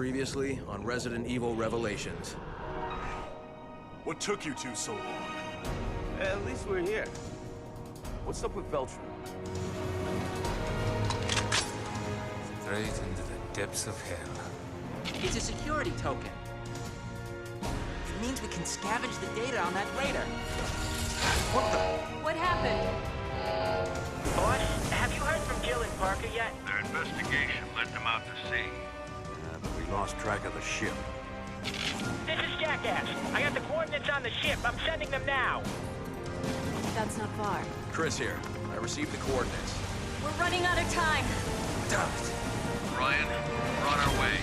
Previously on Resident Evil Revelations. What took you two so long? At least we're here. What's up with Beltran? Straight into the depths of hell. It's a security token. It means we can scavenge the data on that radar. What the? What happened? Boss, have you heard from Jill and Parker yet? Their investigation led them out to sea. But we lost track of the ship. This is Jackass. I got the coordinates on the ship. I'm sending them now. That's not far. Chris here. I received the coordinates. We're running out of time. Damn it. Ryan, we're on our way.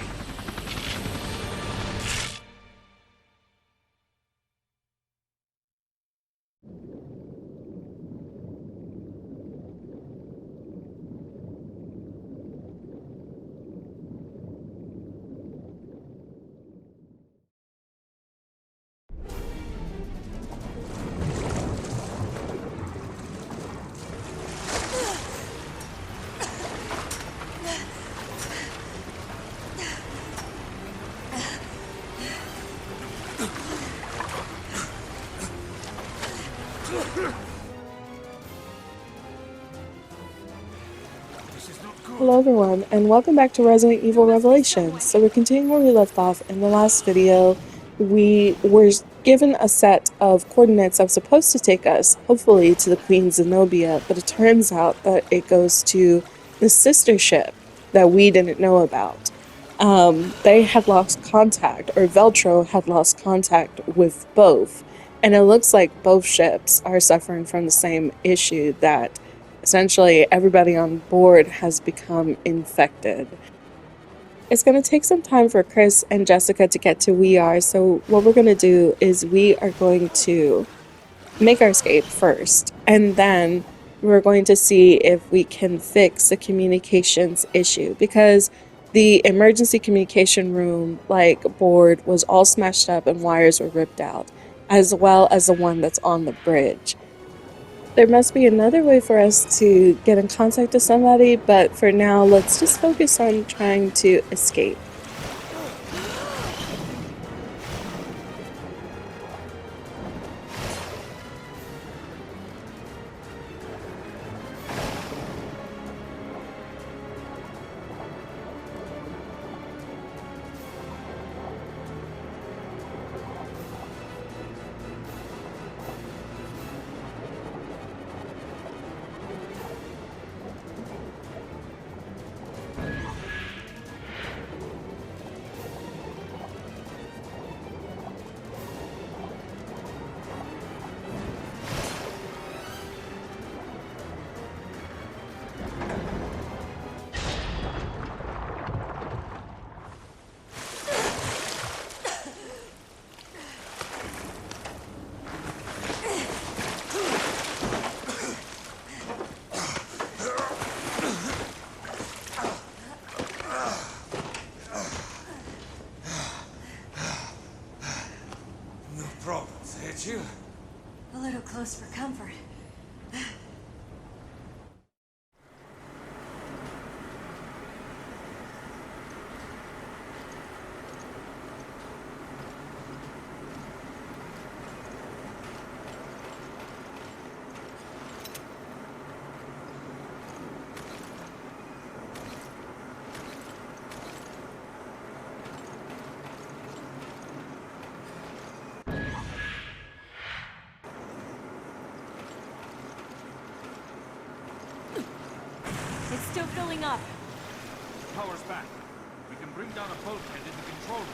Hello everyone, and welcome back to Resident Evil Revelations. So we're continuing where we left off. In the last video, we were given a set of coordinates that was supposed to take us, hopefully, to the Queen Zenobia, but it turns out that it goes to the sister ship that we didn't know about. They had lost contact, or Veltro had lost contact with both, and it looks like both ships are suffering from the same issue, that essentially everybody on board has become infected. It's going to take some time for Chris and Jessica to get to we are, so what we're going to do is we are going to make our escape first, and then we're going to see if we can fix the communications issue, because the emergency communication room board was all smashed up and wires were ripped out, as well as the one that's on the bridge. There must be another way for us to get in contact with somebody, but for now, let's just focus on trying to escape. You? A little close for comfort. It's still filling up. Power's back. We can bring down a bulkhead in the control room.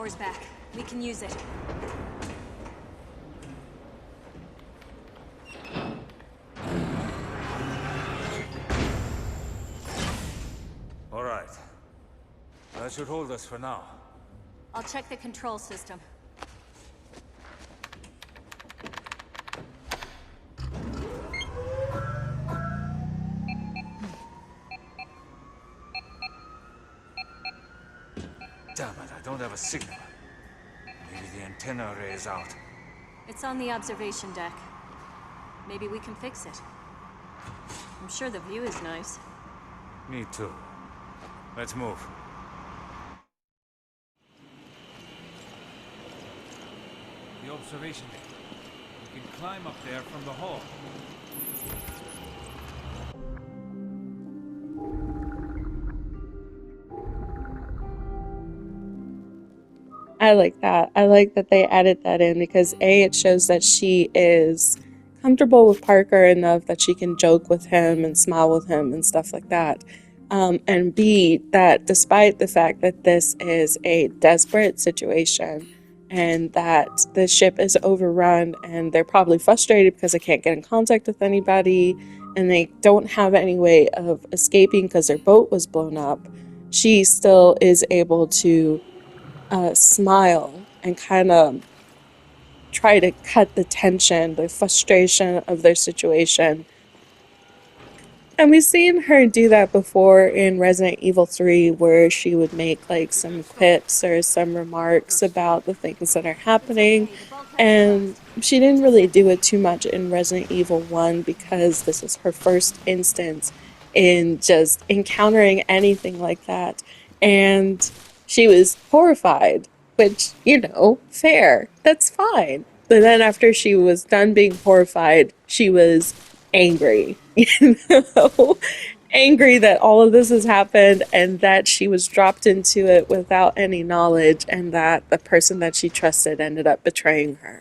power's back. We can use it. All right. That should hold us for now. I'll check the control system. Damn it, I don't have a signal. Maybe the antenna array is out. It's on the observation deck. Maybe we can fix it. I'm sure the view is nice. Me too. Let's move. The observation deck. We can climb up there from the hall. I like that. I like that they added that in because A, it shows that she is comfortable with Parker enough that she can joke with him and smile with him and stuff like that. And B, that despite the fact that this is a desperate situation and that the ship is overrun and they're probably frustrated because they can't get in contact with anybody and they don't have any way of escaping because their boat was blown up, she still is able to smile and kind of try to cut the tension, the frustration of their situation. And we've seen her do that before in Resident Evil 3, where she would make like some quips or some remarks about the things that are happening. And she didn't really do it too much in Resident Evil 1 because this is her first instance in just encountering anything like that. And she was horrified, which, you know, fair. That's fine. But then after she was done being horrified, she was angry, you know, angry that all of this has happened and that she was dropped into it without any knowledge and that the person that she trusted ended up betraying her.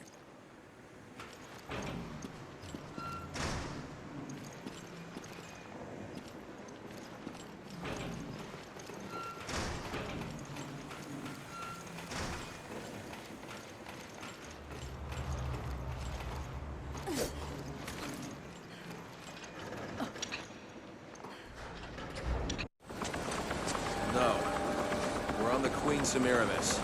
No. We're on the Queen Semiramis.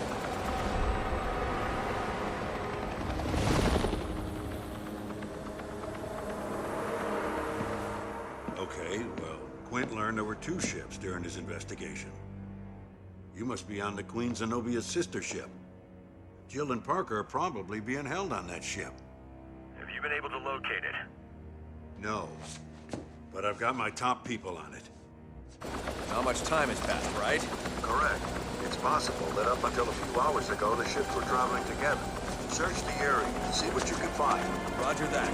Okay, well, Quint learned there were 2 ships during his investigation. You must be on the Queen Zenobia's sister ship. Jill and Parker are probably being held on that ship. Have you been able to locate it? No, but I've got my top people on it. Not much time has passed, right? Correct. It's possible that up until a few hours ago, the ships were traveling together. Search the area and see what you can find. Roger that.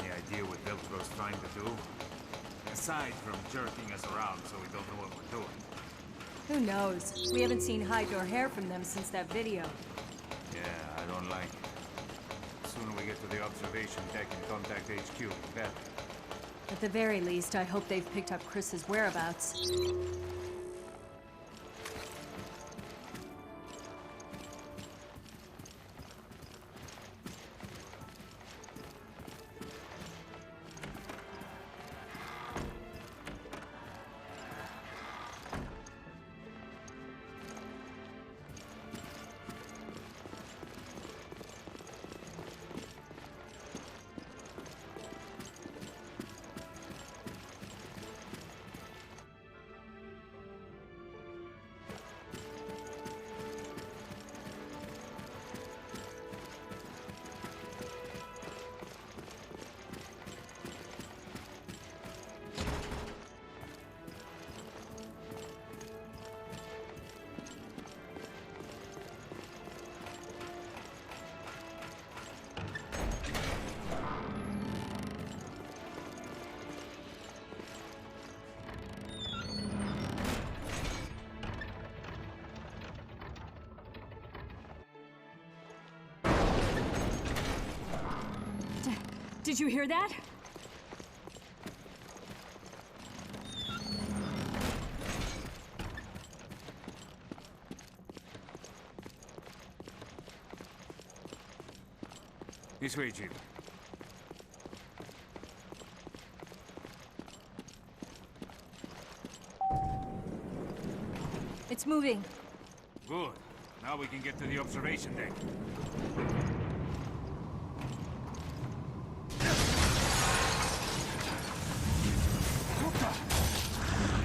Any idea what Velcro's trying to do? Aside from jerking us around so we don't know what we're doing. Who knows? We haven't seen hide nor hair from them since that video. Yeah, I don't like it. The sooner we get to the observation deck and contact HQ, the better. At the very least, I hope they've picked up Chris's whereabouts. Did you hear that? This way, Jill. It's moving. Good. Now we can get to the observation deck.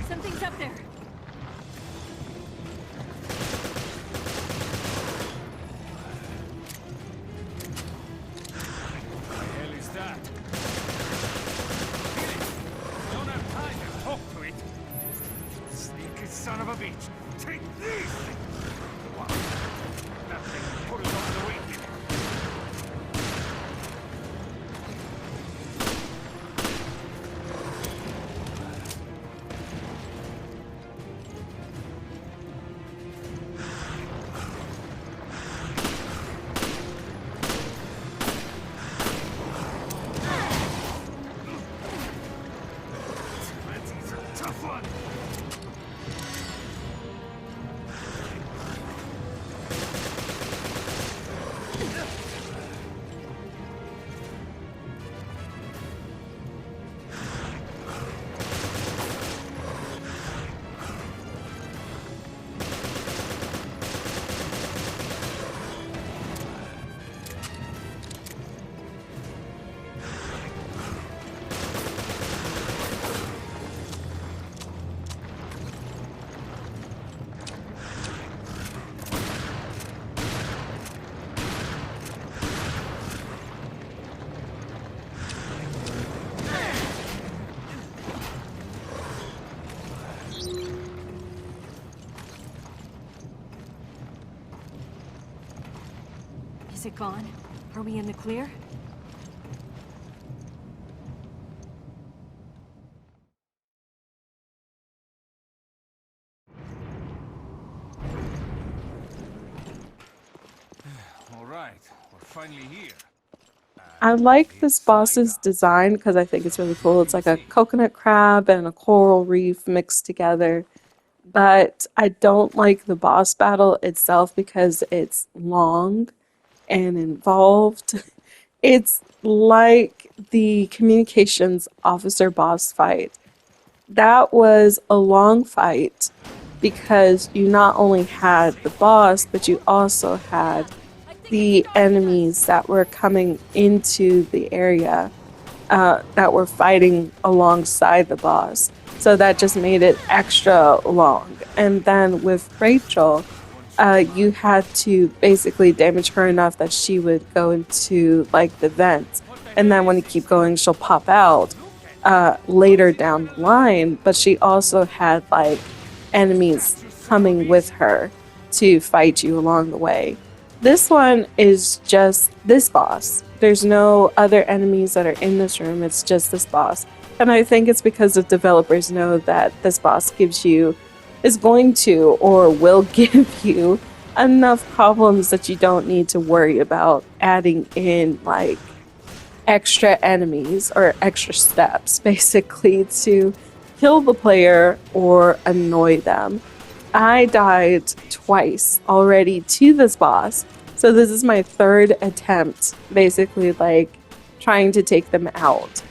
Something's up there. What the hell is that? Kill it! Don't have time to talk to it! Sneaky son of a bitch! Take this! What? That thing put us on the wind. That's a tough one! Is it gone? Are we in the clear? All right, we're finally here. I like this boss's design because I think it's really cool. It's like a coconut crab and a coral reef mixed together. But I don't like the boss battle itself because it's long and involved. It's like the communications officer boss fight. That was a long fight because you not only had the boss, but you also had the enemies that were coming into the area that were fighting alongside the boss. So that just made it extra long. And then with Rachel, you had to basically damage her enough that she would go into like the vents. And then when you keep going, she'll pop out later down the line. But she also had like enemies coming with her to fight you along the way. This one is just this boss. There's no other enemies that are in this room. It's just this boss. And I think it's because the developers know that this boss is going to or will give you enough problems that you don't need to worry about adding in like extra enemies or extra steps basically to kill the player or annoy them. I died twice already to this boss, so this is my third attempt basically like trying to take them out.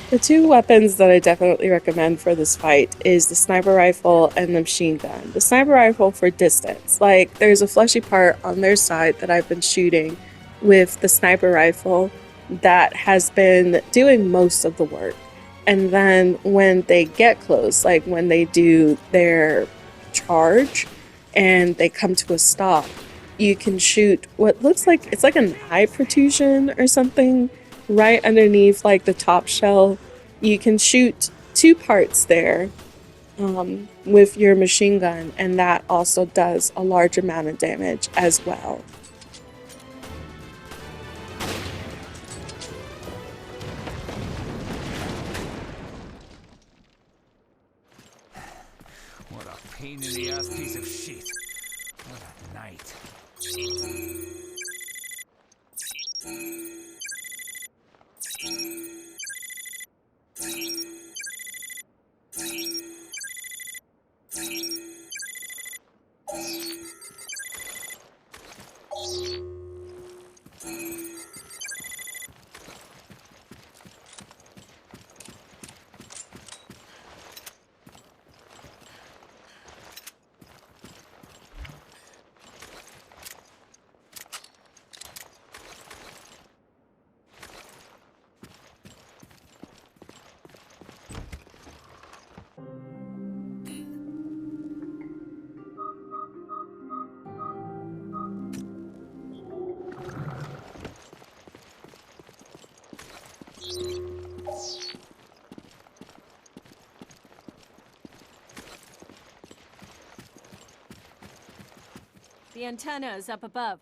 The two weapons that I definitely recommend for this fight is the sniper rifle and the machine gun. The sniper rifle for distance. Like, there's a fleshy part on their side that I've been shooting with the sniper rifle that has been doing most of the work. And then when they get close, like when they do their charge and they come to a stop, you can shoot what looks like it's like an eye protrusion or something right underneath like the top shell. You can shoot two parts there with your machine gun, and that also does a large amount of damage as well. What a pain in the ass piece of shit. What a night. The antenna is up above.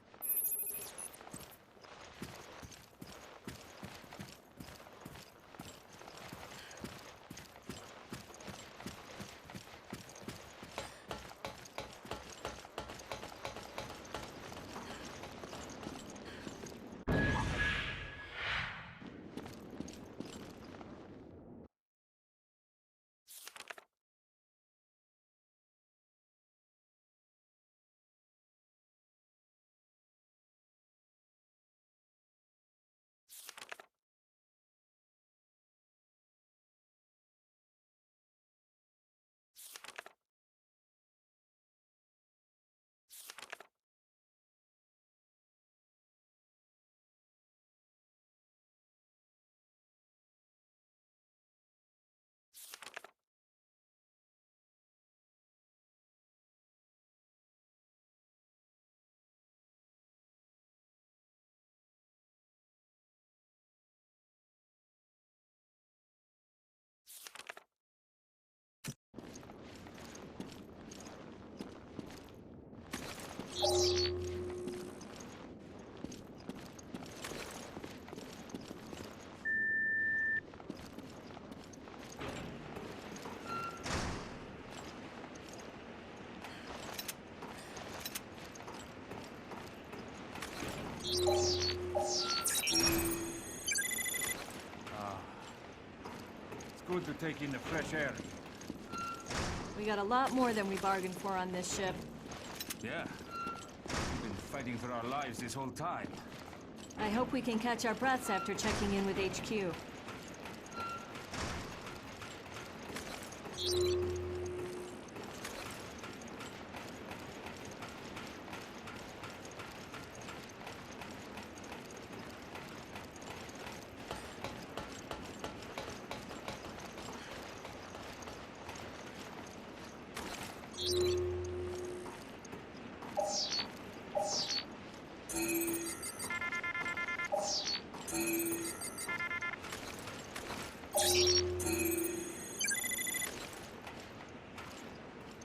Good to take in the fresh air. We got a lot more than we bargained for on this ship. Yeah. We've been fighting for our lives this whole time. I hope we can catch our breaths after checking in with HQ.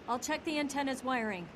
I'll check the antenna's wiring.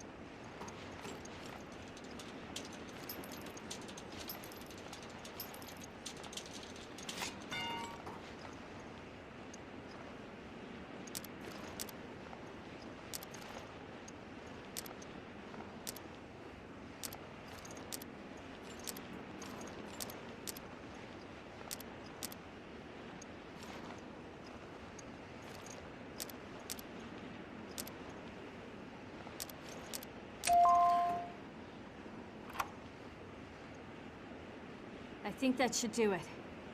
I think that should do it.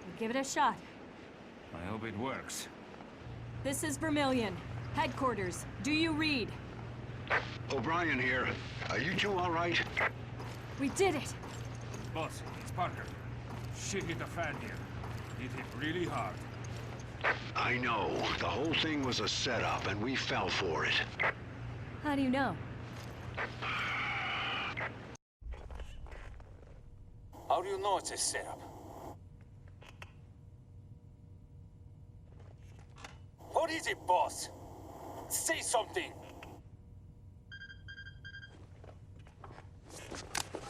We'll give it a shot. I hope it works. This is Vermilion. Headquarters. Do you read? O'Brien here. Are you two all right? We did it! Boss, it's Parker. Shit hit the fan here. It hit really hard. I know. The whole thing was a setup, and we fell for it. How do you know? How do you know it's a setup? What is it, boss? Say something!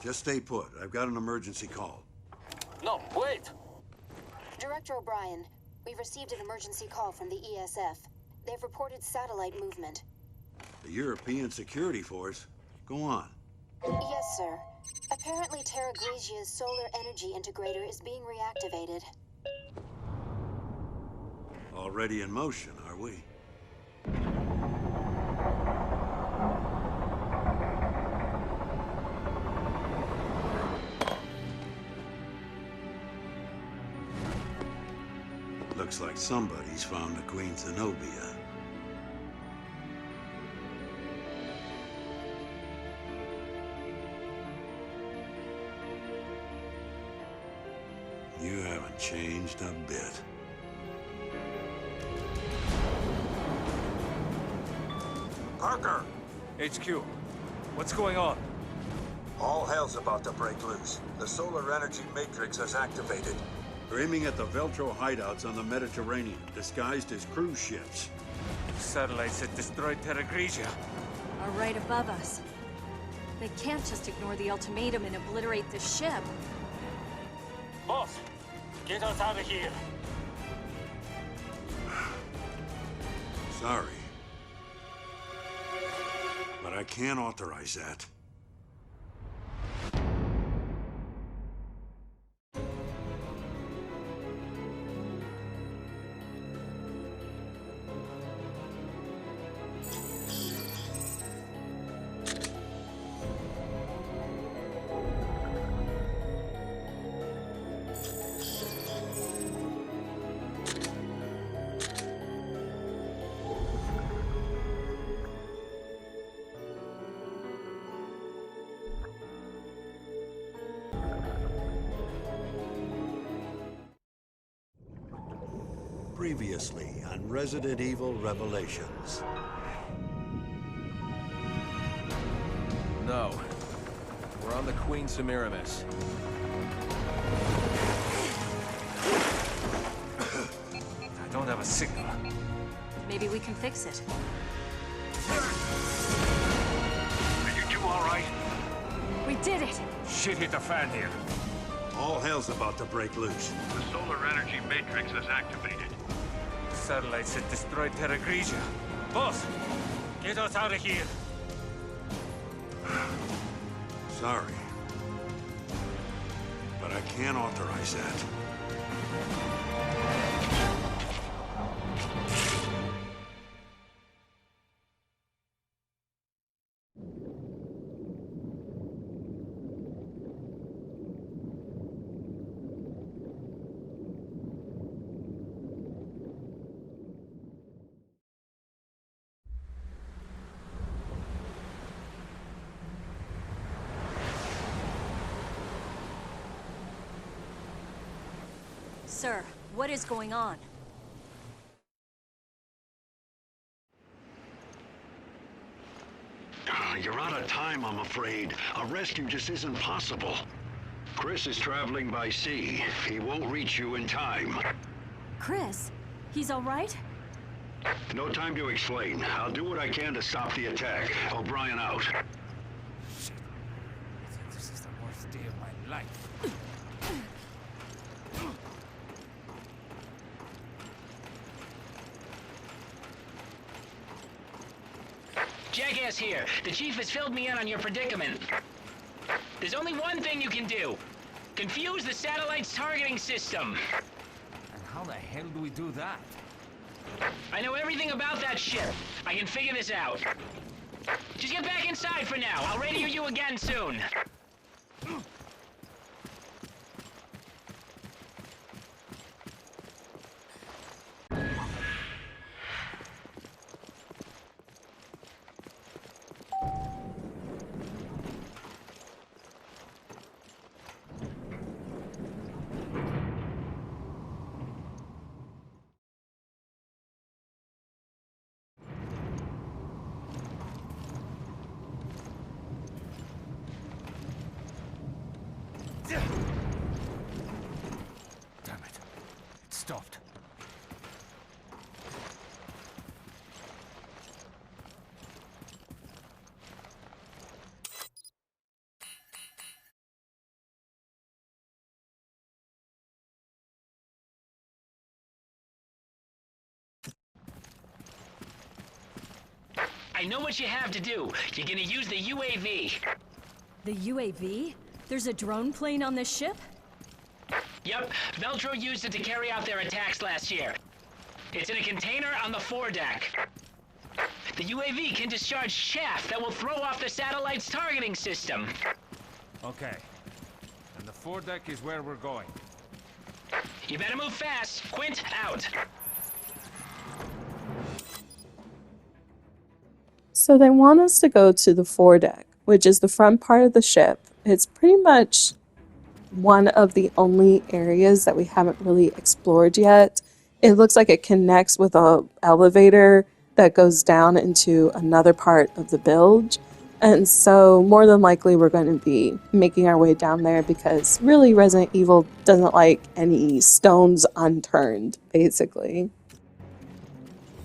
Just stay put. I've got an emergency call. No, wait! Director O'Brien, we've received an emergency call from the ESF. They've reported satellite movement. The European Security Force? Go on. Yes, sir. Apparently Terra Grigia's solar energy integrator is being reactivated. Already in motion, are we? Looks like somebody's found the Queen Zenobia. You haven't changed a bit. Parker! HQ, what's going on? All hell's about to break loose. The solar energy matrix has activated. They're aiming at the Veltro hideouts on the Mediterranean, disguised as cruise ships. Satellites that destroyed Terra Grigia. Are right above us. They can't just ignore the ultimatum and obliterate the ship. Boss, get us out of here. Sorry. But I can't authorize that. Previously on Resident Evil Revelations. No. We're on the Queen Semiramis. I don't have a signal. Maybe we can fix it. Are you two all right? We did it! Shit hit the fan here. All hell's about to break loose. The solar energy matrix is activated. Satellites that destroyed Terra Grigia. Boss, get us out of here. Sorry. But I can't authorize that. Sir, what is going on? You're out of time, I'm afraid. A rescue just isn't possible. Chris is traveling by sea. He won't reach you in time. Chris? He's all right? No time to explain. I'll do what I can to stop the attack. O'Brien out. Shit. I think this is the worst day of my life. Jackass here. The chief has filled me in on your predicament. There's only one thing you can do. Confuse the satellite's targeting system. And how the hell do we do that? I know everything about that ship. I can figure this out. Just get back inside for now. I'll radio you again soon. I know what you have to do. You're gonna use the UAV. The UAV? There's a drone plane on this ship? Yep, Veltro used it to carry out their attacks last year. It's in a container on the foredeck. The UAV can discharge chaff that will throw off the satellite's targeting system. Okay. And the foredeck is where we're going. You better move fast. Quint, out. So they want us to go to the foredeck, which is the front part of the ship. It's pretty much one of the only areas that we haven't really explored yet. It looks like it connects with a elevator that goes down into another part of the bilge. And so more than likely we're going to be making our way down there because really Resident Evil doesn't like any stones unturned, basically.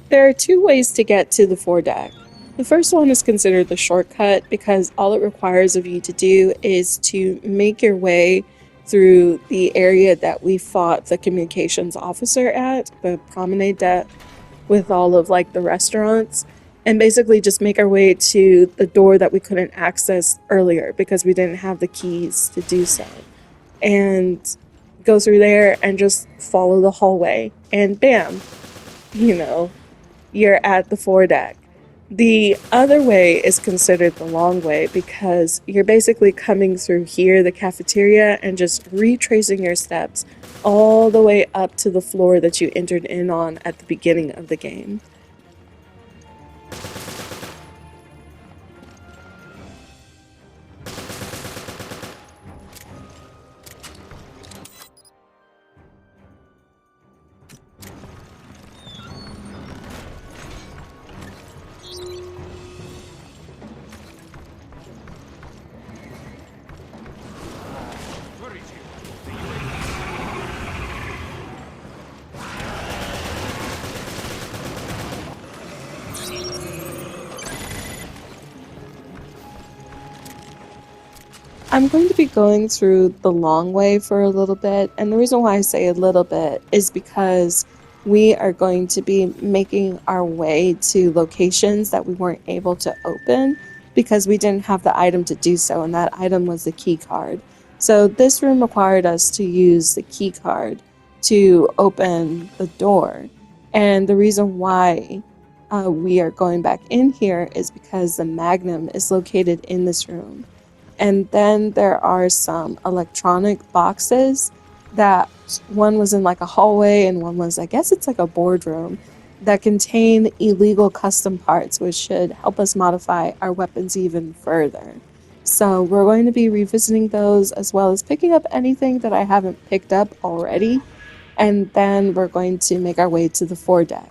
There are two ways to get to the foredeck. The first one is considered the shortcut because all it requires of you to do is to make your way through the area that we fought the communications officer at, the promenade deck, with all of like the restaurants, and basically just make our way to the door that we couldn't access earlier because we didn't have the keys to do so. And go through there and just follow the hallway and bam, you know, you're at the foredeck. The other way is considered the long way because you're basically coming through here, the cafeteria, and just retracing your steps all the way up to the floor that you entered in on at the beginning of the game. Where is he? I'm going to be going through the long way for a little bit, and the reason why I say a little bit is because we are going to be making our way to locations that we weren't able to open because we didn't have the item to do so, and that item was the key card. So this room required us to use the key card to open the door, and the reason why we are going back in here is because the Magnum is located in this room. And then there are some electronic boxes that one was in like a hallway and one was, I guess it's like a boardroom, that contain illegal custom parts, which should help us modify our weapons even further. So we're going to be revisiting those as well as picking up anything that I haven't picked up already. And then we're going to make our way to the foredeck.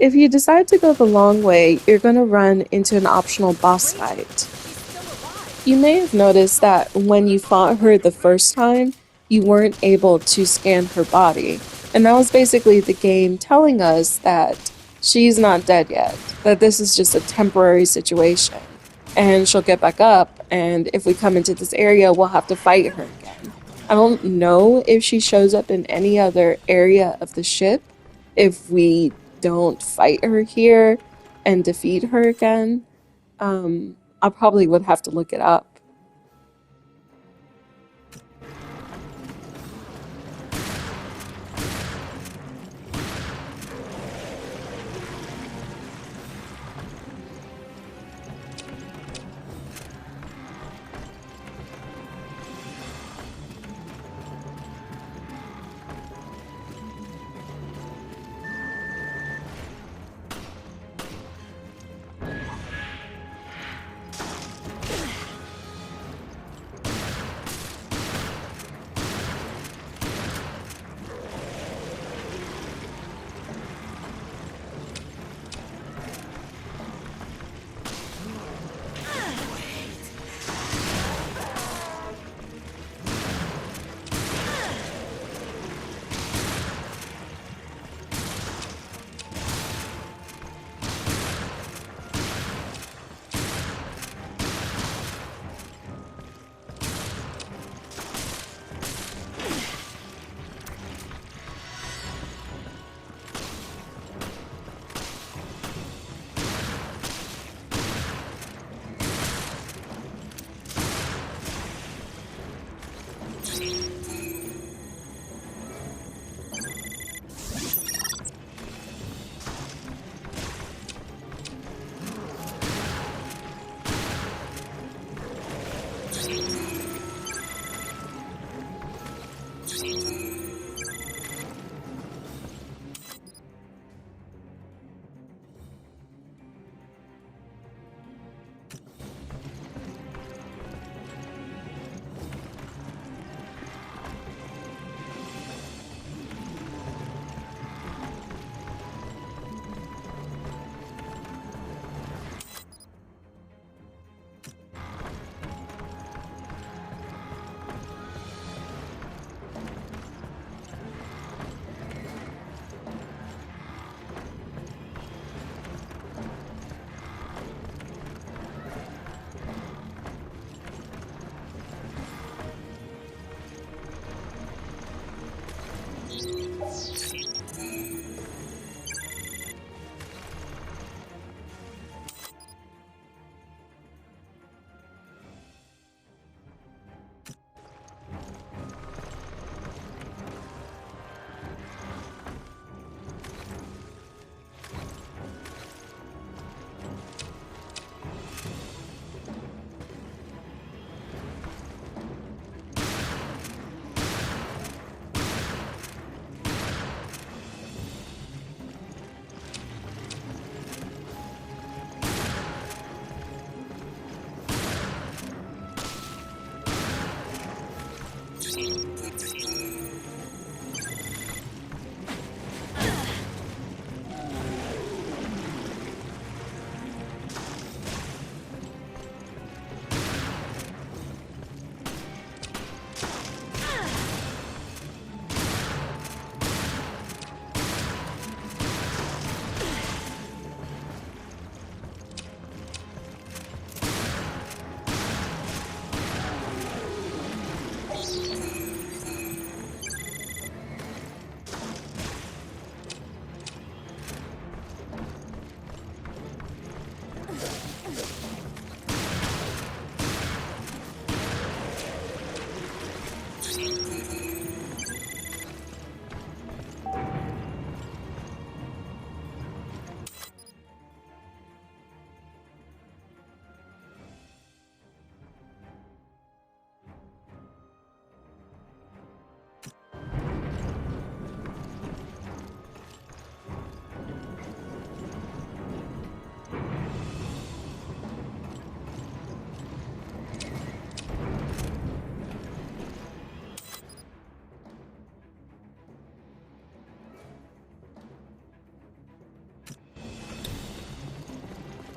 If you decide to go the long way, you're going to run into an optional boss fight. He's still alive. You may have noticed that when you fought her the first time, you weren't able to scan her body. And that was basically the game telling us that she's not dead yet, that this is just a temporary situation. And she'll get back up, and if we come into this area, we'll have to fight her again. I don't know if she shows up in any other area of the ship if we don't fight her here and defeat her again. I probably would have to look it up.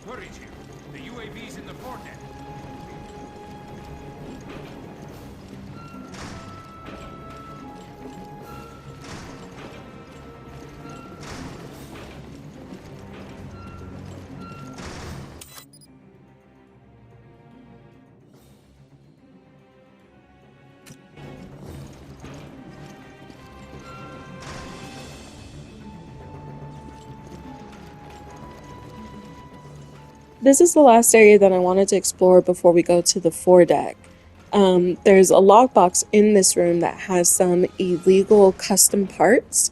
Courage here. The UAV's in the foredeck. This is the last area that I wanted to explore before we go to the foredeck. There's a lockbox in this room that has some illegal custom parts,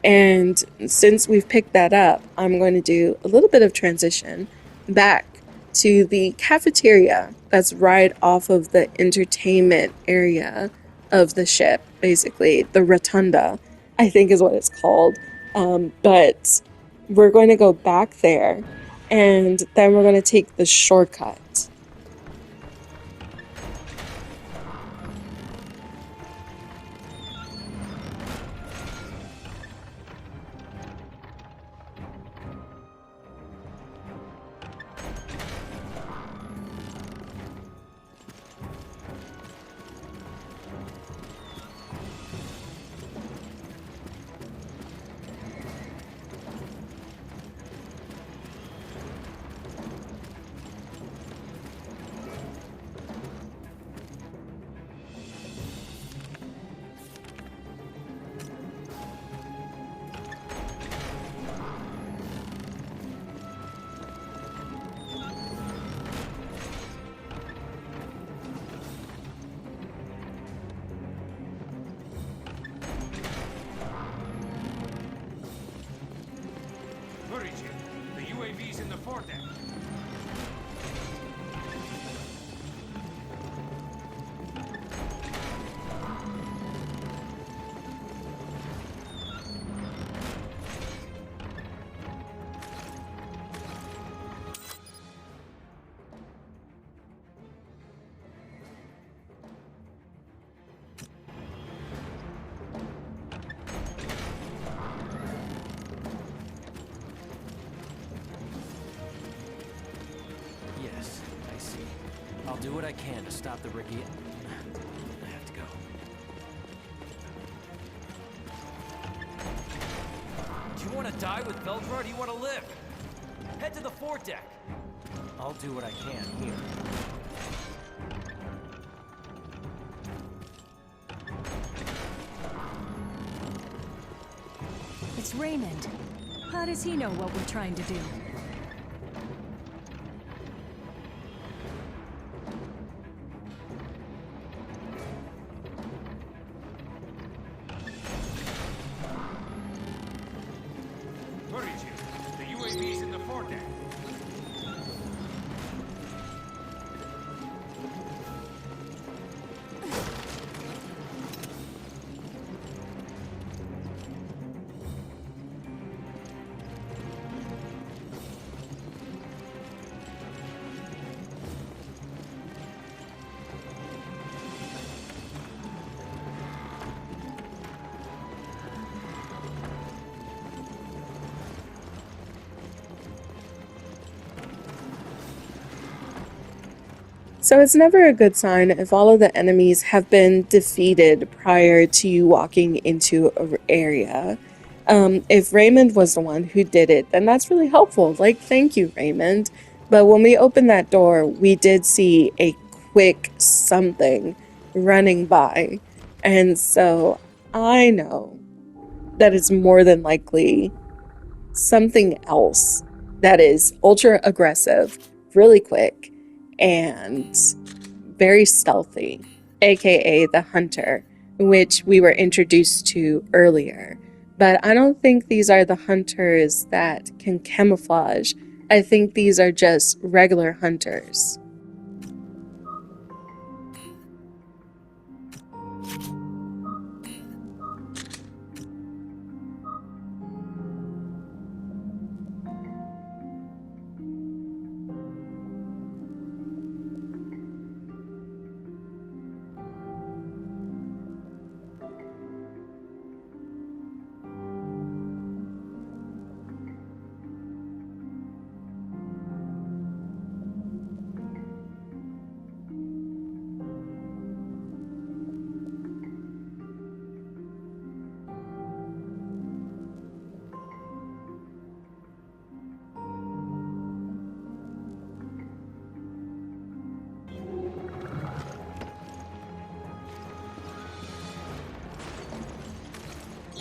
and since we've picked that up, I'm going to do a little bit of transition back to the cafeteria that's right off of the entertainment area of the ship, basically the rotunda, I think is what it's called. But we're going to go back there, and then we're going to take the shortcut. Where is it? The UAV's in the foredeck. Yes, I see. I'll do what I can to stop the Ricky. I have to go. Do you want to die with Veldra, or do you want to live? Head to the foredeck. I'll do what I can here. It's Raymond. How does he know what we're trying to do? Where is it? The UAV's in the foredeck. So it's never a good sign if all of the enemies have been defeated prior to you walking into an area. If Raymond was the one who did it, then that's really helpful. Like, thank you, Raymond. But when we opened that door, we did see a quick something running by. And so I know that it's more than likely something else that is ultra aggressive, really quick, and very stealthy, aka the hunter, which we were introduced to earlier. But I don't think these are the hunters that can camouflage. I think these are just regular hunters.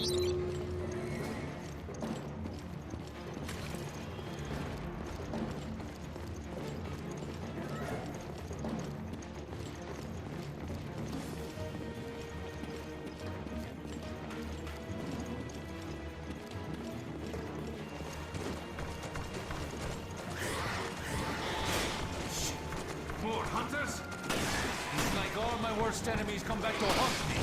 More hunters? It's like all my worst enemies come back to haunt me.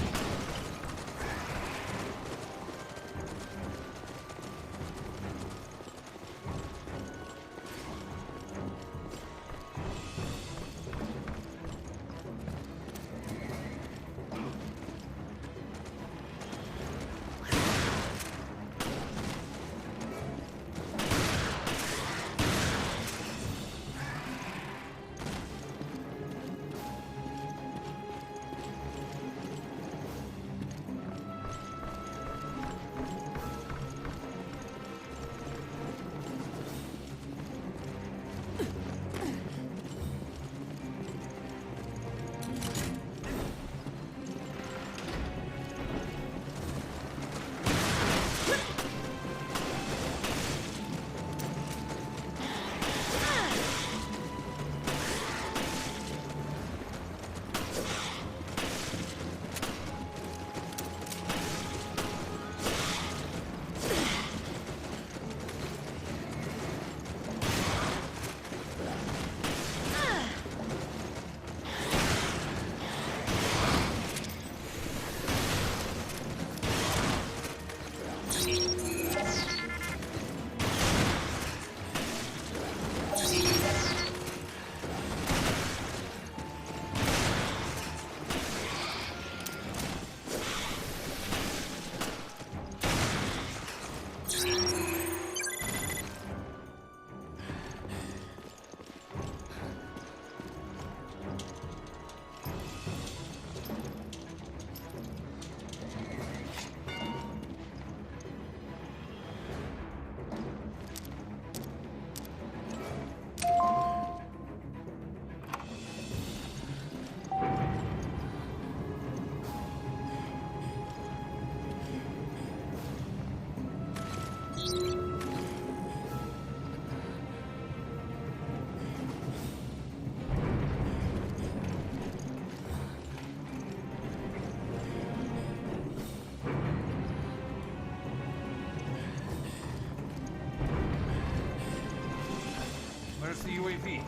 Where's the UAV?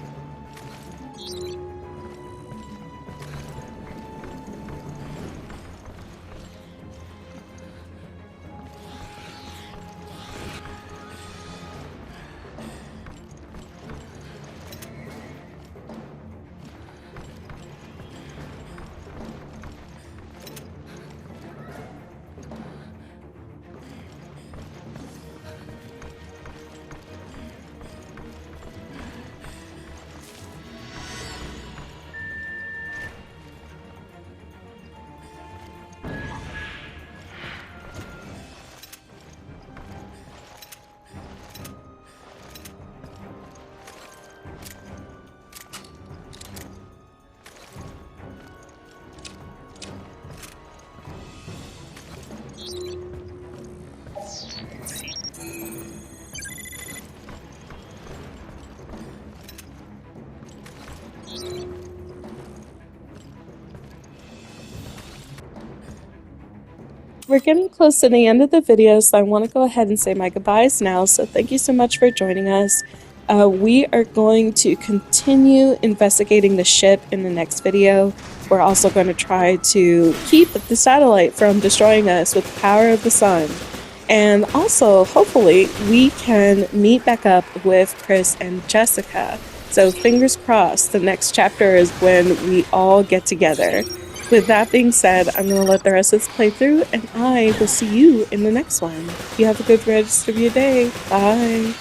We're getting close to the end of the video, so I want to go ahead and say my goodbyes now. So thank you so much for joining us. We are going to continue investigating the ship in the next video. We're also going to try to keep the satellite from destroying us with the power of the sun. And also, hopefully, we can meet back up with Chris and Jessica. So fingers crossed, the next chapter is when we all get together. With that being said, I'm going to let the rest of this play through, and I will see you in the next one. You have a good rest of your day. Bye.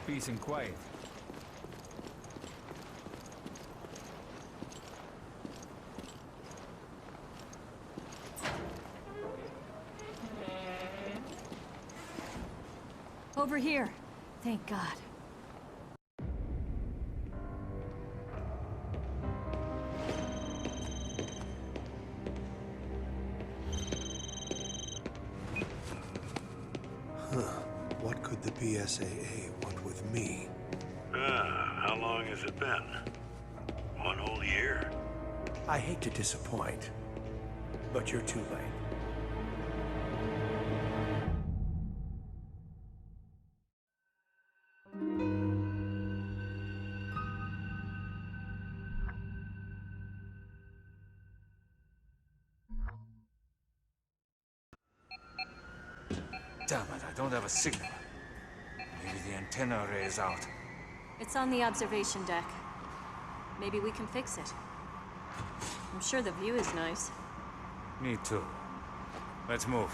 peace and quiet. Over here. Thank God. What could the BSAA want with me? How long has it been? 1 whole year? I hate to disappoint, but you're too late. Damn it, I don't have a signal. Maybe the antenna array is out. It's on the observation deck. Maybe we can fix it. I'm sure the view is nice. Me too. Let's move.